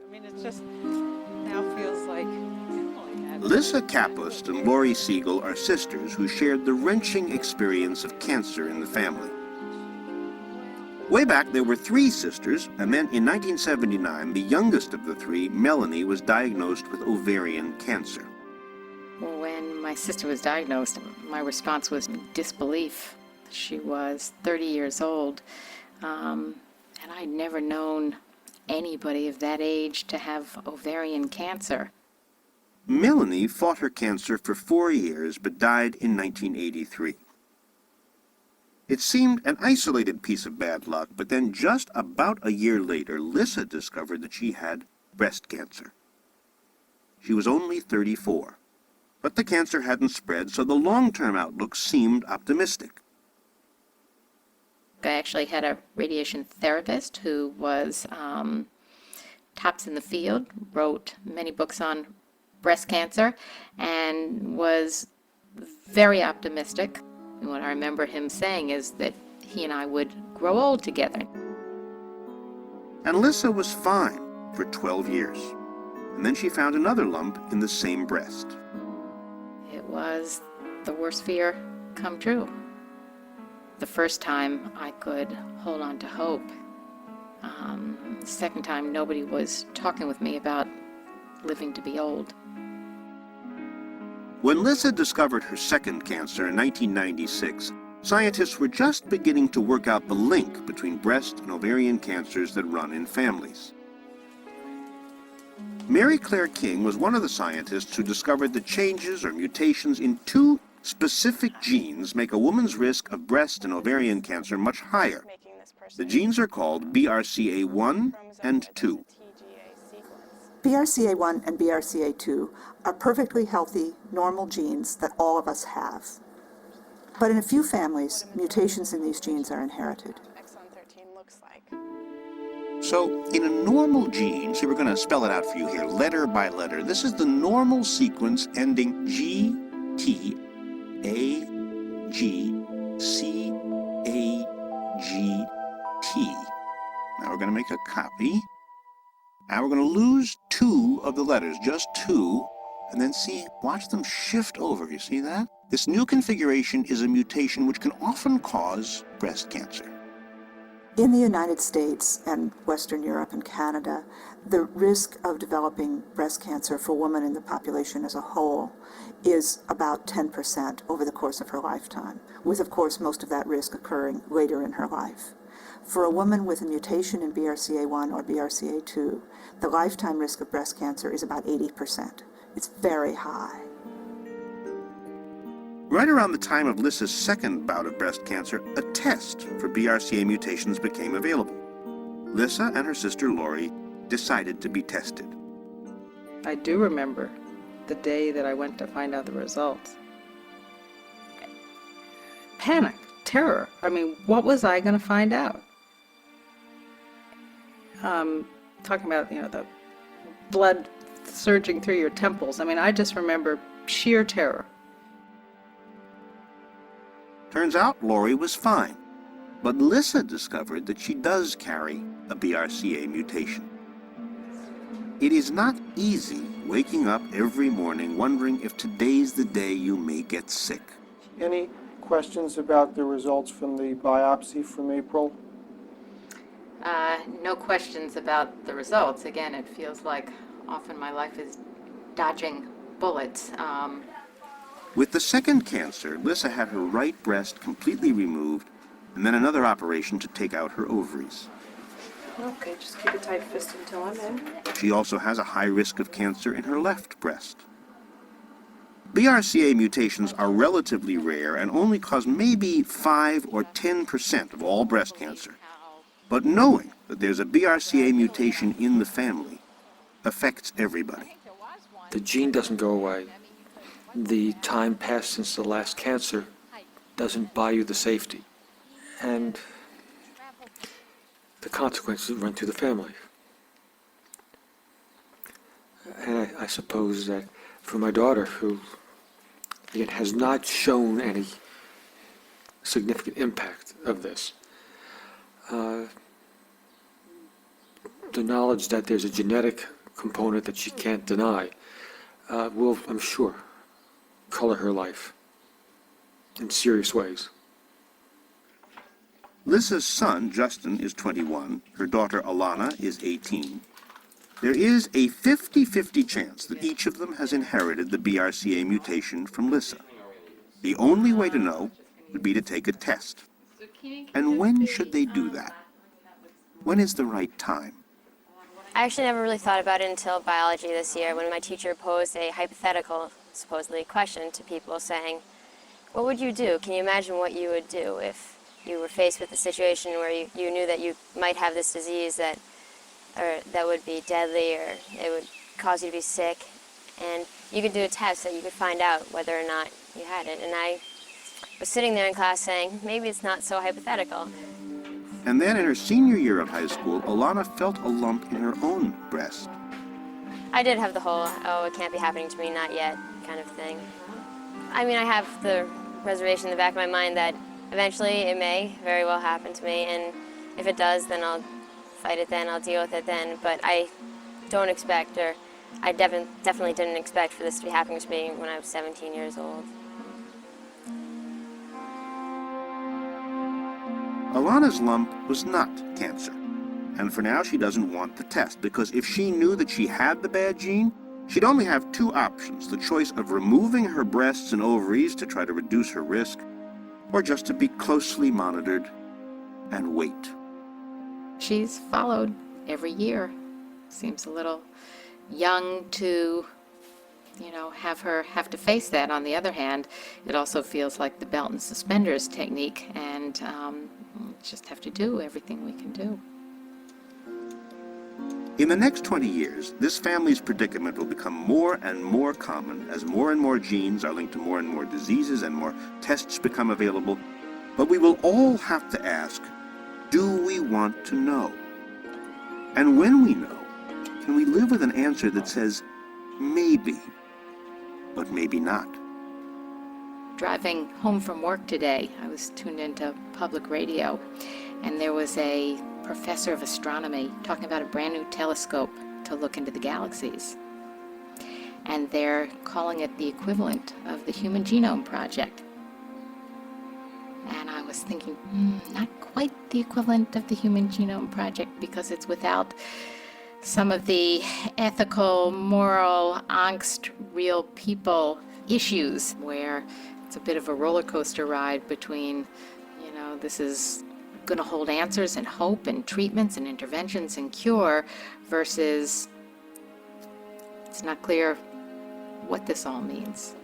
I mean, it just now feels like Emily had. Lissa Kapust and Lori Siegel are sisters who shared the wrenching experience of cancer in the family. Way back, there were 3 sisters, and then in 1979, the youngest of the 3, Melanie, was diagnosed with ovarian cancer. When my sister was diagnosed, my response was disbelief. She was 30 years old, and I'd never known anybody of that age to have ovarian cancer. Melanie fought her cancer for 4 years, but died in 1983. It seemed an isolated piece of bad luck, but then just about a year later, Lissa discovered that she had breast cancer. She was only 34, but the cancer hadn't spread, so the long-term outlook seemed optimistic. I actually had a radiation therapist who was tops in the field, wrote many books on breast cancer, and was very optimistic. And what I remember him saying is that he and I would grow old together. And Lissa was fine for 12 years. And then she found another lump in the same breast. It was the worst fear come true. The first time I could hold on to hope. The second time nobody was talking with me about living to be old. When Lissa discovered her second cancer in 1996, scientists were just beginning to work out the link between breast and ovarian cancers that run in families. Mary Claire King was one of the scientists who discovered that changes or mutations in 2 specific genes make a woman's risk of breast and ovarian cancer much higher. The genes are called BRCA1 and 2. BRCA1 and BRCA2 are perfectly healthy, normal genes that all of us have. But in a few families, mutations in these genes are inherited. So, in a normal gene, so we're going to spell it out for you here, letter by letter. This is the normal sequence ending G, T, A, G, C, A, G, T. Now we're going to make a copy. Now we're going to lose 2 of the letters, just 2, and then watch them shift over. You see that? This new configuration is a mutation which can often cause breast cancer. In the United States and Western Europe and Canada, the risk of developing breast cancer for women in the population as a whole is about 10% over the course of her lifetime, with, of course, most of that risk occurring later in her life. For a woman with a mutation in BRCA1 or BRCA2, the lifetime risk of breast cancer is about 80%. It's very high. Right around the time of Lissa's second bout of breast cancer, a test for BRCA mutations became available. Lissa and her sister Lori decided to be tested. I do remember the day that I went to find out the results. Panic, terror. I mean, what was I going to find out? Talking about, the blood surging through your temples. I mean, I just remember sheer terror. Turns out Lori was fine, but Lissa discovered that she does carry a BRCA mutation. It is not easy waking up every morning wondering if today's the day you may get sick. Any questions about the results from the biopsy from April? No questions about the results. Again, it feels like often my life is dodging bullets. With the second cancer, Lissa had her right breast completely removed and then another operation to take out her ovaries. Okay, just keep a tight fist until I'm in. She also has a high risk of cancer in her left breast. BRCA mutations are relatively rare and only cause maybe 5 or 10% of all breast cancer. But knowing that there's a BRCA mutation in the family affects everybody. The gene doesn't go away. The time passed since the last cancer doesn't buy you the safety. And the consequences run through the family. And I suppose that for my daughter, who again has not shown any significant impact of this, the knowledge that there's a genetic component that she can't deny will, I'm sure, color her life in serious ways. Lissa's son, Justin, is 21. Her daughter, Alana, is 18. There is a 50-50 chance that each of them has inherited the BRCA mutation from Lissa. The only way to know would be to take a test. And when should they do that? When is the right time? I actually never really thought about it until biology this year when my teacher posed a hypothetical, supposedly, question to people saying, what would you do? Can you imagine what you would do if you were faced with a situation where you knew that you might have this disease that would be deadly or it would cause you to be sick, and you could do a test that you could find out whether or not you had it. And I was sitting there in class saying, maybe it's not so hypothetical. And then in her senior year of high school, Alana felt a lump in her own breast. I did have the whole, oh, it can't be happening to me, not yet, kind of thing. I mean, I have the reservation in the back of my mind that eventually it may very well happen to me, and if it does, then I'll fight it then, I'll deal with it then, but I don't expect, or I definitely didn't expect for this to be happening to me when I was 17 years old. Alana's lump was not cancer, and for now she doesn't want the test, because if she knew that she had the bad gene, she'd only have two options: the choice of removing her breasts and ovaries to try to reduce her risk, or just to be closely monitored and wait. She's followed every year. Seems a little young to, have to face that. On the other hand, it also feels like the belt and suspenders technique, and just have to do everything we can do. In the next 20 years, this family's predicament will become more and more common as more and more genes are linked to more and more diseases and more tests become available. But we will all have to ask, do we want to know? And when we know, can we live with an answer that says, maybe, but maybe not? Driving home from work today, I was tuned into public radio, and there was a professor of astronomy talking about a brand new telescope to look into the galaxies. And they're calling it the equivalent of the Human Genome Project. And I was thinking, not quite the equivalent of the Human Genome Project, because it's without some of the ethical, moral, angst, real people issues, where it's a bit of a roller coaster ride between, this is going to hold answers and hope and treatments and interventions and cure, versus it's not clear what this all means.